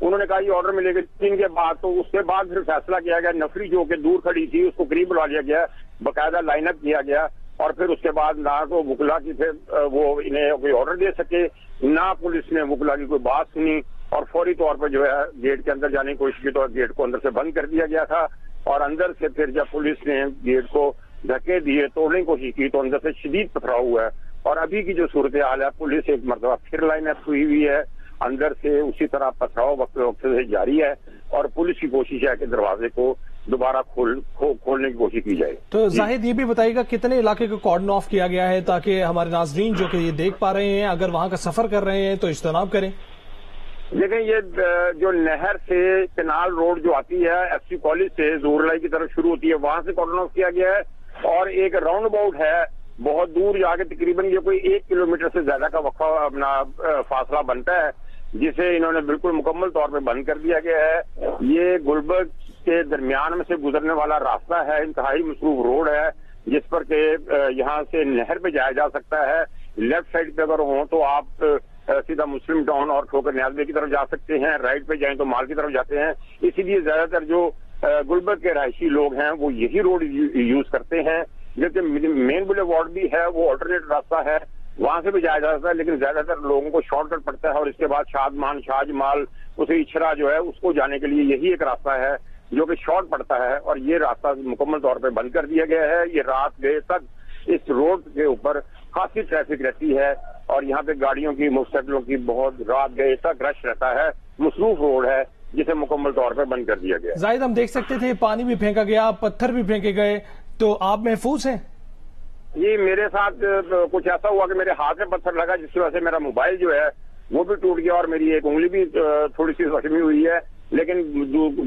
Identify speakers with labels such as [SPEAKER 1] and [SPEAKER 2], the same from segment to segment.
[SPEAKER 1] انہوں نے کہا یہ آرڈر ملے گا 3 دن کے بعد. تو اس کے بعد پھر فیصلہ کیا گیا, نفری جو کہ دور کھڑی تھی اس کو قریب بلا لیا گیا, باقاعدہ لائن اپ کیا گیا, اور پھر اس کے بعد نہ تو وکلا کی وہ انہیں کوئی آرڈر دے سکے, نہ پولیس نے وکلا کی کوئی بات سنی, اور فوری طور پہ جو ہے گیٹ کے اندر جانے کی کوشش کی تو گیٹ کو اندر سے بند کر دیا گیا تھا. اور اندر سے پھر جب پولیس نے گیٹ کو دھکے دیے, توڑنے کی کوشش کی, تو اندر سے شدید پتھراؤ ہوا ہے. اور ابھی کی جو صورتحال ہے, پولیس ایک مرتبہ پھر لائن اپ ہوئی ہے, اندر سے اسی طرح پتھراؤ وقت سے جاری ہے, اور پولیس کی کوشش ہے کہ دروازے کو دوبارہ کھولنے کی کوشش کی جائے.
[SPEAKER 2] تو زاہد یہ بھی بتائیے گا کتنے علاقے کو کارڈن آف کیا گیا ہے تاکہ ہمارے ناظرین جو کہ یہ دیکھ پا رہے ہیں اگر وہاں کا سفر کر رہے ہیں تو اجتناب کریں؟
[SPEAKER 1] دیکھیں, یہ جو نہر سے کینال روڈ جو آتی ہے ایف سی کالج سے ظہور الہی کی طرف شروع ہوتی ہے, وہاں سے کارڈن آف کیا گیا ہے. اور ایک راؤنڈ اباؤٹ ہے بہت دور جا کے, تقریباً یہ کوئی 1 کلومیٹر سے زیادہ کا وقفہ اپنا فاصلہ بنتا ہے, جسے انہوں نے بالکل مکمل طور پہ بند کر دیا گیا ہے. یہ گلبرگ کے درمیان میں سے گزرنے والا راستہ ہے, انتہائی مصروف روڈ ہے, جس پر کہ یہاں سے نہر پہ جایا جا سکتا ہے. لیفٹ سائڈ پہ اگر ہوں تو آپ سیدھا مسلم ٹاؤن اور ٹھوکر نیازبے کی طرف جا سکتے ہیں, رائٹ پہ جائیں تو مال کی طرف جاتے ہیں. اسی لیے زیادہ تر جو گلبرگ کے رہائشی لوگ ہیں وہ یہی روڈ یوز کرتے ہیں. جبکہ مین بلے وارڈ بھی ہے, وہ آلٹرنیٹ راستہ ہے, وہاں سے بھی جایا جا سکتا ہے, لیکن زیادہ تر لوگوں کو شارٹ کٹ پڑتا ہے. اور اس کے بعد شادمان, شاہ جمال, اسے اچھرا جو ہے اس کو جانے کے لیے یہی ایک راستہ ہے جو کہ شارٹ پڑتا ہے, اور یہ راستہ مکمل طور پہ بند کر دیا گیا ہے. یہ رات گئے تک اس روڈ کے اوپر خاصی ٹریفک رہتی ہے, اور یہاں پہ گاڑیوں کی, موٹر سائیکلوں کی بہت رات گئے تک رش رہتا ہے. مصروف روڈ ہے جسے مکمل طور پہ بند کر دیا گیا.
[SPEAKER 2] زاہد ہم دیکھ سکتے تھے پانی بھی پھینکا گیا, پتھر بھی پھینکے گئے, تو آپ محفوظ ہیں؟
[SPEAKER 1] جی, میرے ساتھ کچھ ایسا ہوا کہ میرے ہاتھ میں پتھر لگا, جس کی وجہ سے میرا موبائل جو ہے وہ بھی ٹوٹ گیا, اور میری ایک انگلی بھی تھوڑی سی زخمی ہوئی ہے. لیکن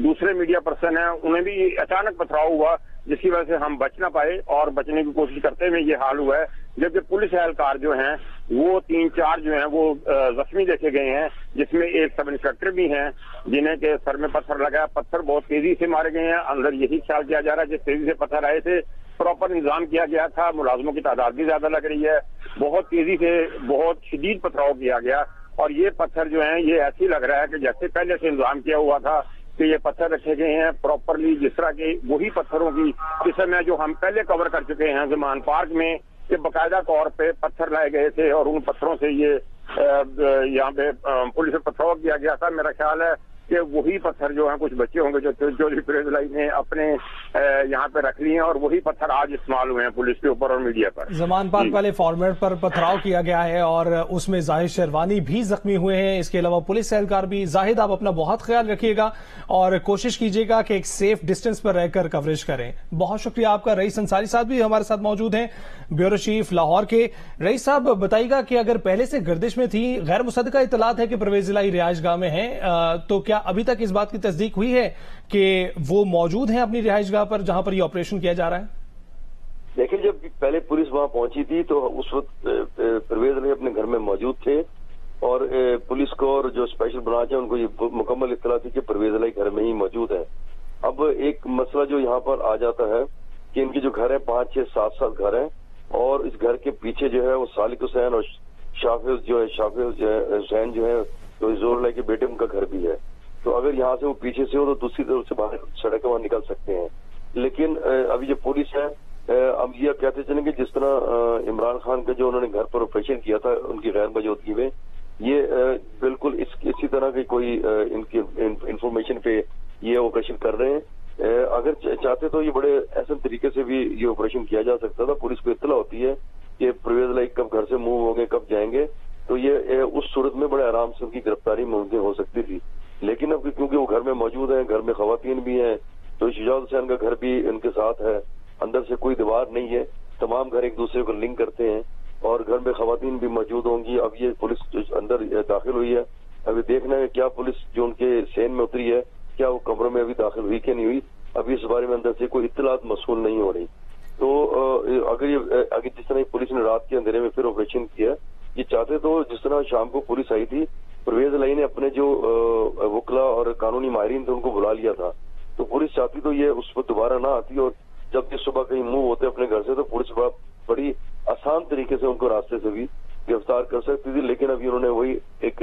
[SPEAKER 1] دوسرے میڈیا پرسن ہیں, انہیں بھی اچانک پتھراؤ ہوا, جس کی وجہ سے ہم بچ نہ پائے, اور بچنے کی کوشش کرتے ہوئے یہ حال ہوا ہے. جبکہ پولیس اہلکار جو ہیں وہ 3-4 جو ہیں وہ زخمی دیکھے گئے ہیں, جس میں ایک سب انسپکٹر بھی ہیں جنہیں کے سر میں پتھر لگا. پتھر بہت تیزی سے مارے گئے ہیں. اندر یہی خیال کیا جا رہا ہے جس تیزی سے پتھر آئے تھے پراپر انتظام کیا گیا تھا, ملازموں کی تعداد بھی زیادہ لگ رہی ہے. بہت تیزی سے بہت شدید پتھراؤ کیا گیا, اور یہ پتھر جو ہیں یہ ایسے لگ رہا ہے کہ جیسے پہلے سے انتظام کیا ہوا تھا کہ یہ پتھر رکھے گئے ہیں پراپرلی, جس طرح کے وہی پتھروں کی قسم ہے جو ہم پہلے کور کر چکے ہیں زمان پارک میں, کہ باقاعدہ طور پہ پتھر لائے گئے تھے, اور ان پتھروں سے یہ یہاں پہ پولیس سے پتھراؤ کیا گیا تھا. میرا خیال ہے کہ وہی پتھر جو ہیں کچھ بچے ہوں گے جو چودھری پرویز الہی نے اپنے یہاں پہ رکھ لیے ہیں, اور وہی پتھر آج استعمال ہوئے ہیں پولیس کے اوپر اور میڈیا پر.
[SPEAKER 2] زمان پارک والے فارمیٹ پر پتھراؤ کیا گیا ہے, اور اس میں زاہد شیروانی بھی زخمی ہوئے ہیں, اس کے علاوہ پولیس اہلکار بھی. زاہد آپ اپنا بہت خیال رکھیے گا اور کوشش کیجیے گا کہ ایک سیف ڈسٹینس پر رہ کر کوریج کریں. بہت شکریہ آپ کا. رئیس انصاری صاحب بھی ہمارے ساتھ موجود ہیں, بیورو چیف لاہور کے. رئیس صاحب بتائیے گا کہ اگر پہلے سے گردش میں تھی, غیر مصدقہ اطلاعات ہے کہ پرویز الہی رہائش گاہ میں ہیں, تو کیا ابھی تک اس بات کی تصدیق ہوئی ہے کہ وہ موجود ہیں اپنی رہائش گاہ پر جہاں پر یہ آپریشن کیا جا رہا ہے؟
[SPEAKER 3] دیکھیں, جب پہلے پولیس وہاں پہنچی تھی تو اس وقت پرویز الہی اپنے گھر میں موجود تھے, اور پولیس کو اور جو اسپیشل برانچ ہے ان کو یہ مکمل اطلاع تھی کہ پرویز الہی گھر میں ہی موجود ہے. اب ایک مسئلہ جو یہاں پر آ جاتا ہے کہ ان کے جو گھر ہے 5, 6, 7 گھر ہیں, اور اس گھر کے پیچھے جو ہے وہ سالک حسین اور شافع حسین جو ہے تو ظہور الہی کے بیٹے ان کا گھر بھی ہے. تو اگر یہاں سے وہ پیچھے سے ہو تو دوسری طرف سے باہر سڑک وہاں نکل سکتے ہیں. لیکن ابھی جو پولیس ہے, اب یہ کہتے چلیں کہ جس طرح عمران خان کا جو انہوں نے گھر پر آپریشن کیا تھا ان کی غیر موجودگی میں, یہ بالکل اسی طرح کی کوئی ان کی انفارمیشن پہ یہ آپریشن کر رہے ہیں. اگر چاہتے تو یہ بڑے احسن طریقے سے بھی یہ آپریشن کیا جا سکتا تھا. پولیس کو اطلاع ہوتی ہے کہ پرویز الہی کب گھر سے موو ہوں گے, کب جائیں گے, تو یہ اس صورت میں بڑے آرام سے ان کی گرفتاری ممکن ہو سکتی تھی. لیکن اب کیونکہ وہ گھر میں موجود ہیں, گھر میں خواتین بھی ہیں, تو شجاعت حسین کا گھر بھی ان کے ساتھ ہے, اندر سے کوئی دیوار نہیں ہے, تمام گھر ایک دوسرے کو لنک کرتے ہیں, اور گھر میں خواتین بھی موجود ہوں گی. اب یہ پولیس اندر داخل ہوئی ہے, ابھی دیکھنا ہے کیا پولیس جو ان کے سین میں اتری ہے کیا وہ کمروں میں ابھی داخل ہوئی کہ نہیں ہوئی. ابھی اس بارے میں اندر سے کوئی اطلاعات موصول نہیں ہو رہی. تو اگر جس طرح پولیس نے رات کے اندھیرے میں پھر آپریشن کیا, یہ چاہتے تو جس طرح شام کو پولیس آئی تھی, پرویز الہی نے اپنے جو وکلا اور قانونی ماہرین تھے ان کو بلا لیا تھا, تو پولیس چاہتی تو یہ اس پر دوبارہ نہ آتی, اور جب یہ صبح کہیں موو ہوتے اپنے گھر سے تو پولیس بڑی آسان طریقے سے ان کو راستے سے بھی گرفتار کر سکتی تھی. لیکن ابھی انہوں نے وہی ایک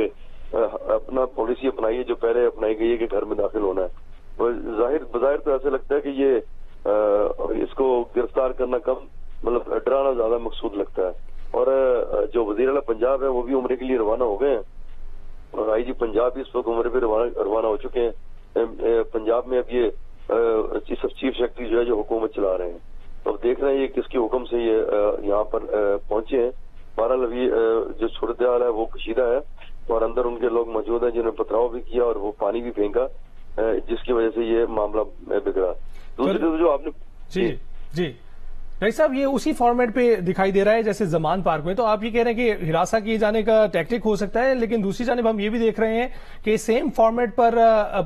[SPEAKER 3] اپنا پالیسی اپنائی ہے جو پہلے اپنائی گئی ہے کہ گھر میں داخل ہونا ہے. بظاہر تو ایسا لگتا ہے کہ یہ اس کو گرفتار کرنا کم مطلب ڈرانا زیادہ مقصود لگتا ہے. اور جو وزیر اعلیٰ پنجاب ہے وہ بھی عمرے کے لیے روانہ ہو گئے ہیں اور آئی جی پنجاب بھی اس وقت عمرے پہ روانہ ہو چکے ہیں. پنجاب میں اب یہ چیف سیکرٹری جو ہے جو حکومت چلا رہے ہیں. تو اب دیکھ رہے ہیں یہ کس کی حکم سے یہ یہاں پر پہنچے ہیں. بہرحال ابھی جو صورتحال ہے وہ کشیدہ ہے اور اندر ان کے لوگ موجود ہیں جنہوں نے پتھراؤ بھی کیا اور وہ پانی بھی پھینکا جس کی وجہ سے یہ معاملہ بگڑا. دوسری طرف جو آپ نے
[SPEAKER 2] جی رئیس صاحب یہ اسی فارمیٹ پہ دکھائی دے رہا ہے جیسے زمان پارک میں. تو آپ یہ کہہ رہے ہیں کہ ہراساں کیے جانے کا ٹیکٹک ہو سکتا ہے لیکن دوسری جانب ہم یہ بھی دیکھ رہے ہیں کہ سیم فارمیٹ پر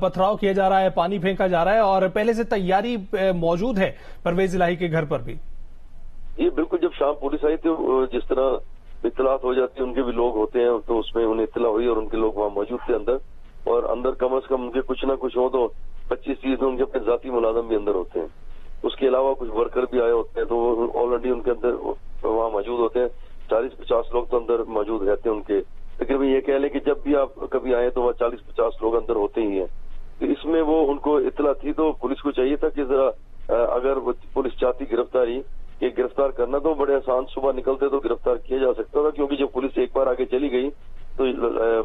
[SPEAKER 2] پتھراؤ کیا جا رہا ہے, پانی پھینکا جا رہا ہے اور پہلے سے تیاری موجود ہے پرویز الہی کے گھر پر بھی.
[SPEAKER 3] یہ بالکل جب شام پولیس آئی تو جس طرح اطلاعات ہو جاتی ہیں ان کے بھی لوگ ہوتے ہیں تو اس میں انہیں اطلاع ہوئی اور ان کے لوگ وہاں موجود تھے اندر. اور اندر کم از کم ان کے کچھ نہ کچھ ہو تو 25-30 ان کے اپنے ذاتی ملازم بھی اندر ہوتے ہیں. اس کے علاوہ کچھ ورکر بھی آئے ہوتے ہیں تو وہ آلریڈی ان کے اندر وہاں موجود ہوتے ہیں. 40-50 لوگ تو اندر موجود رہتے ہیں ان کے. لیکن یہ کہہ لیں کہ جب بھی آپ کبھی آئے تو وہ 40-50 لوگ اندر ہوتے ہی ہیں. تو اس میں وہ ان کو اطلاع تھی تو پولیس کو چاہیے تھا کہ ذرا اگر پولیس چاہتی گرفتاری کہ گرفتار کرنا تو بڑے آسان, صبح نکلتے تو گرفتار کیا جا سکتا تھا. کیونکہ جب پولیس ایک بار آگے چلی گئی تو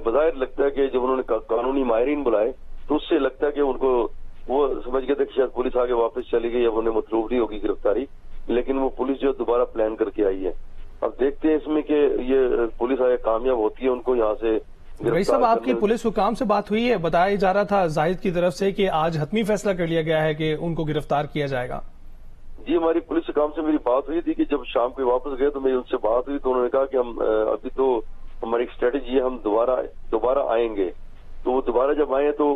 [SPEAKER 3] بظاہر لگتا ہے کہ جب انہوں نے قانونی ماہرین بلائے تو اس سے لگتا ہے کہ ان کو وہ سمجھ گئے تھے کہ شاید پولیس آگے واپس چلی گئی, اب انہیں مطلوب نہیں ہوگی گرفتاری. لیکن وہ پولیس جو دوبارہ پلان کر کے آئی ہے. اب دیکھتے ہیں اس میں کہ یہ پولیس آگے کامیاب ہوتی ہے ان کو یہاں سے.
[SPEAKER 2] رئیس صاحب آپ کی پولیس حکام سے بات ہوئی ہے, بتایا جا رہا تھا زاہد کی طرف سے کہ آج حتمی فیصلہ کر لیا گیا ہے کہ ان کو گرفتار کیا جائے گا.
[SPEAKER 3] جی ہماری پولیس حکام سے میری بات ہوئی تھی کہ جب شام کو واپس گئے تو میری ان سے بات ہوئی تو انہوں نے کہا کہ ہم ابھی تو ہماری ایک اسٹریٹجی ہے, ہم دوبارہ آئیں گے. تو وہ دوبارہ جب آئے تو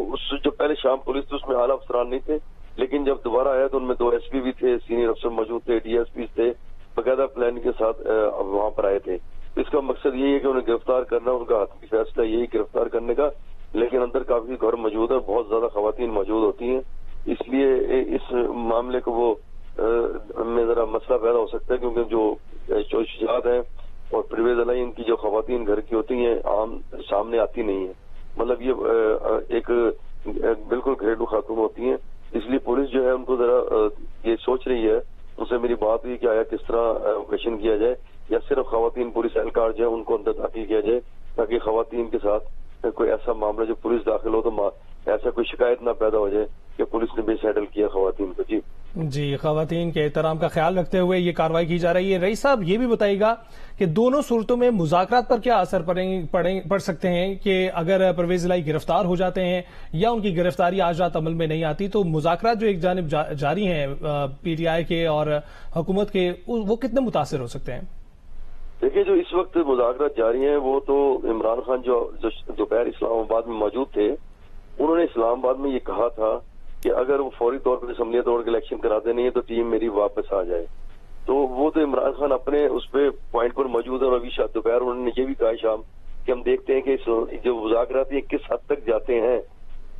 [SPEAKER 3] جو پہلے شام پولیس تھی اس میں اعلیٰ افسران نہیں تھے لیکن جب دوبارہ آیا تو ان میں 2 ایس پی بھی تھے, سینئر افسر موجود تھے, ڈی ایس پی تھے, باقاعدہ پلان کے ساتھ وہاں پر آئے تھے. اس کا مقصد یہی ہے کہ انہیں گرفتار کرنا, ان کا حتمی فیصلہ یہی گرفتار کرنے کا. لیکن اندر کافی گھر موجود ہے, بہت زیادہ خواتین موجود ہوتی ہیں, اس لیے اس معاملے کو وہ میں ذرا مسئلہ پیدا ہو سکتا ہے کیونکہ جو شجاعت ہیں اور پرویز الہی ان کی جو خواتین گھر کی ہوتی ہیں عام سامنے آتی نہیں ہیں. مطلب یہ ایک بالکل گھریلو خاتون ہوتی ہیں. اس لیے پولیس جو ہے ان کو ذرا یہ سوچ رہی ہے, ان سے میری بات ہوئی کہ آیا کس طرح آپریشن کیا جائے یا صرف خواتین پولیس اہلکار جو ہے ان کو اندر داخل کیا جائے تاکہ خواتین کے ساتھ کوئی ایسا معاملہ جو پولیس داخل ہو تو ایسا کوئی شکایت نہ پیدا ہو جائے کہ پولیس نے بے سیٹل کیا خواتین کو.
[SPEAKER 2] جی خواتین کے احترام کا خیال رکھتے ہوئے یہ کارروائی کی جا رہی ہے. رئیس صاحب یہ بھی بتائیے گا کہ دونوں صورتوں میں مذاکرات پر کیا اثر پڑ سکتے ہیں کہ اگر پرویز الہی گرفتار ہو جاتے ہیں یا ان کی گرفتاری آج رات عمل میں نہیں آتی تو مذاکرات جو ایک جانب جاری ہیں پی ٹی آئی کے اور حکومت کے وہ کتنے متاثر ہو سکتے ہیں؟
[SPEAKER 3] دیکھیے جو اس وقت مذاکرات جاری ہیں وہ تو عمران خان جو دوپہر اسلام آباد میں موجود تھے انہوں نے اسلام آباد میں یہ کہا تھا کہ اگر وہ فوری طور پر اسمبلی توڑ کے الیکشن کراتے نہیں ہے تو ٹیم میری واپس آ جائے. تو وہ تو عمران خان اپنے اس پہ پوائنٹ پر موجود ہے اور ابھی شاید دوپہر انہوں نے یہ بھی کہا شام کہ ہم دیکھتے ہیں کہ جو مذاکرات ہیں کس حد تک جاتے ہیں.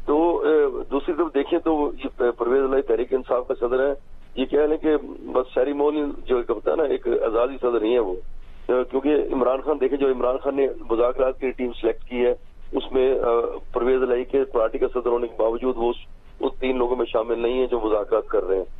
[SPEAKER 3] تو دوسری طرف دیکھیں تو پرویز الہی تحریک انصاف کا صدر ہے, یہ کہہ لیں کہ بس سیریمونی جو ہوتا ہے نا ایک اعزازی صدر نہیں ہے وہ, کیونکہ عمران خان دیکھیں جو عمران خان نے مذاکرات کی ٹیم سلیکٹ کی ہے اس میں پرویز الہی کے پارٹی کا صدر ہونے کے باوجود وہ 3 لوگوں میں شامل نہیں ہے جو مذاکرات کر رہے ہیں.